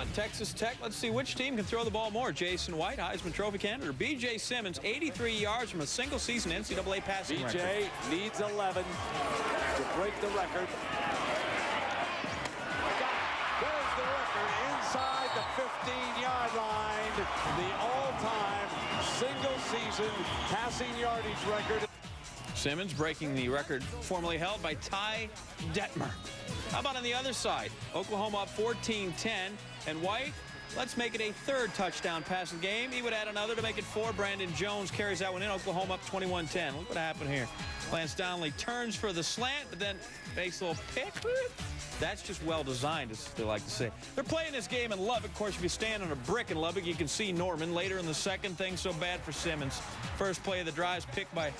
on Texas Tech. Let's see which team can throw the ball more. Jason White, Heisman Trophy candidate, or B.J. Simmons, 83 yards from a single-season NCAA passing record. B.J. needs 11 to break the record. There's the record inside the 15-yard line. The all-time single-season passing yardage record. Simmons breaking the record formerly held by Ty Detmer. How about on the other side? Oklahoma up 14-10, and White, let's make it a third touchdown passing game. He would add another to make it 4. Brandon Jones carries that one in. Oklahoma up 21-10. Look what happened here. Lance Donnelly turns for the slant, but then makes a little pick. That's just well designed, as they like to say. They're playing this game in Lubbock. Of course, if you stand on a brick in Lubbock, you can see Norman. Later in the second, things so bad for Simmons. First play of the drive is picked by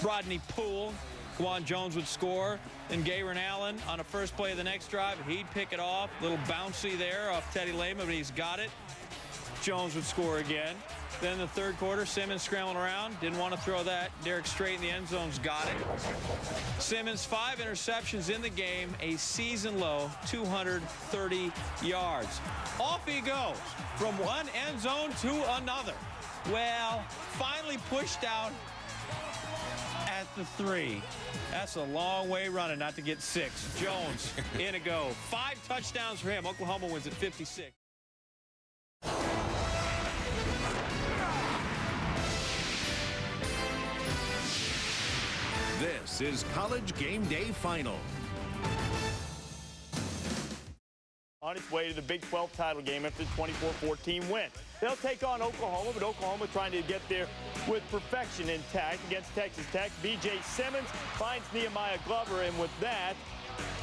Rodney Poole. Quan Jones would score. Then Gayron Allen on a first play of the next drive. He'd pick it off. Little bouncy there off Teddy Lehman, but he's got it. Jones would score again. Then in the third quarter, Simmons scrambling around. Didn't want to throw that. Derek Strait in the end zone's got it. Simmons, 5 interceptions in the game. A season low, 230 yards. Off he goes from one end zone to another. Well, finally pushed out at the 3. That's a long way running not to get 6. Jones, in a go. 5 touchdowns for him. Oklahoma wins at 56. This is College Game Day Final. On its way to the Big 12 title game after the 24-14 win. They'll take on Oklahoma, but Oklahoma trying to get there with perfection intact against Texas Tech. B.J. Simmons finds Nehemiah Glover, and with that,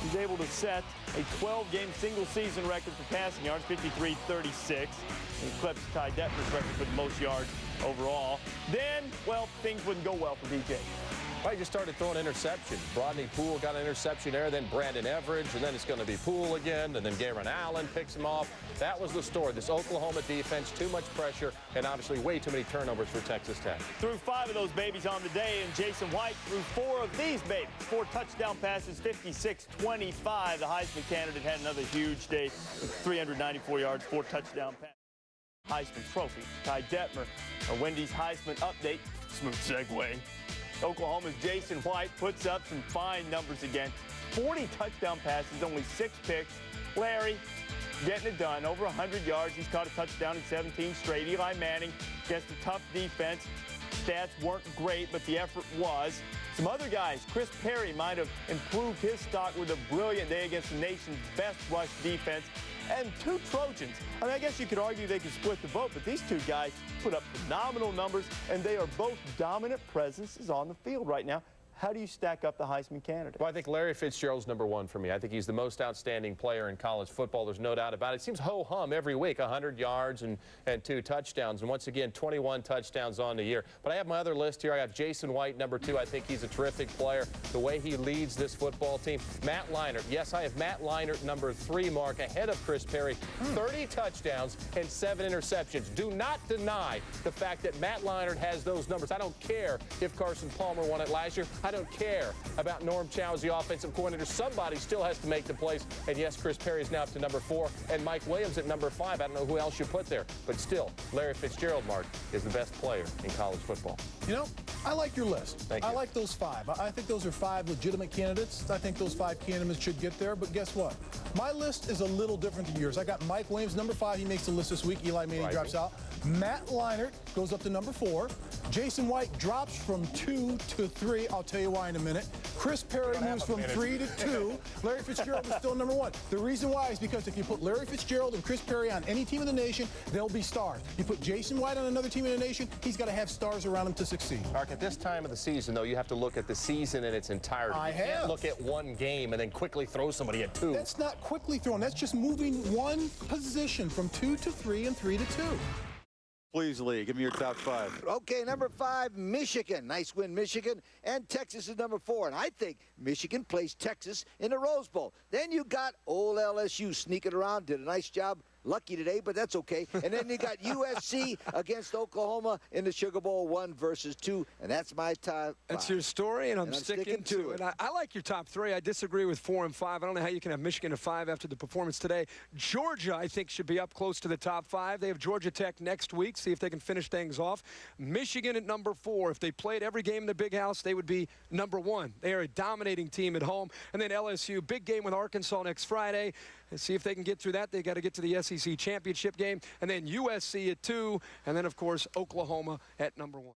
he's able to set a 12-game single-season record for passing yards, 53-36. And eclipsed Ty Detmer's record for the most yards overall. Then, well, things wouldn't go well for B.J. Well, he just started throwing interceptions. Rodney Poole got an interception there, then Brandon Everidge, and then it's going to be Poole again, and then Gayron Allen picks him off. That was the story. This Oklahoma defense, too much pressure, and obviously way too many turnovers for Texas Tech. Threw 5 of those babies on the day, and Jason White threw 4 of these babies. 4 touchdown passes, 56-25. The Heisman candidate had another huge day with 394 yards, 4 touchdown passes. Heisman Trophy. Ty Detmer, a Wendy's Heisman update. Smooth segue. Oklahoma's Jason White puts up some fine numbers again. 40 touchdown passes, only 6 picks. Larry getting it done, over 100 yards. He's caught a touchdown in 17 straight. Eli Manning against a tough defense. Stats weren't great, but the effort was. Some other guys, Chris Perry might have improved his stock with a brilliant day against the nation's best rush defense. And 2 Trojans. I mean, I guess you could argue they could split the vote, but these 2 guys put up phenomenal numbers, and they are both dominant presences on the field right now. How do you stack up the Heisman candidate? Well, I think Larry Fitzgerald's #1 for me. I think he's the most outstanding player in college football. There's no doubt about it. It seems ho-hum every week, 100 yards and 2 touchdowns. And once again, 21 touchdowns on the year. But I have my other list here. I have Jason White, #2. I think he's a terrific player. The way he leads this football team. Matt Leinart. Yes, I have Matt Leinart, #3, Mark, ahead of Chris Perry. 30 touchdowns and 7 interceptions. Do not deny the fact that Matt Leinart has those numbers. I don't care if Carson Palmer won it last year. I don't care about Norm Chow as the offensive coordinator. Somebody still has to make the plays. And yes, Chris Perry is now up to #4, and Mike Williams at #5. I don't know who else you put there. But still, Larry Fitzgerald, Mark, is the best player in college football. You know, I like your list. Thank you. I like those 5. I think those are 5 legitimate candidates. I think those 5 candidates should get there. But guess what? My list is a little different than yours. I got Mike Williams, #5. He makes the list this week. Eli Manning drops out. Matt Leinart goes up to #4. Jason White drops from 2 to 3. I'll tell you why in a minute. Chris Perry moves from 3 to 2. Larry Fitzgerald is still #1. The reason why is because if you put Larry Fitzgerald and Chris Perry on any team in the nation, they'll be stars. You put Jason White on another team in the nation, he's got to have stars around him to succeed. Mark, at this time of the season, though, you have to look at the season in its entirety. You can't look at one game and then quickly throw somebody at 2. That's not quickly throwing. That's just moving one position from 2 to 3 and 3 to 2. Please, Lee, give me your top 5. Okay, #5, Michigan. Nice win, Michigan. And Texas is #4. And I think Michigan plays Texas in the Rose Bowl. Then you got old LSU sneaking around, did a nice job lucky today, but that's okay. And then you got USC against Oklahoma in the Sugar Bowl, 1-2, and that's my top 5. That's your story, and I'm sticking to it. I like your top 3. I disagree with 4 and 5. I don't know how you can have Michigan at 5 after the performance today. Georgia, I think, should be up close to the top 5. They have Georgia Tech next week, see if they can finish things off. Michigan at number 4. If they played every game in the Big House, they would be number 1. They are a dominating team at home. And then LSU, big game with Arkansas next Friday. And see if they can get through that. They got to get to the SEC championship game. And then USC at 2. And then, of course, Oklahoma at number 1.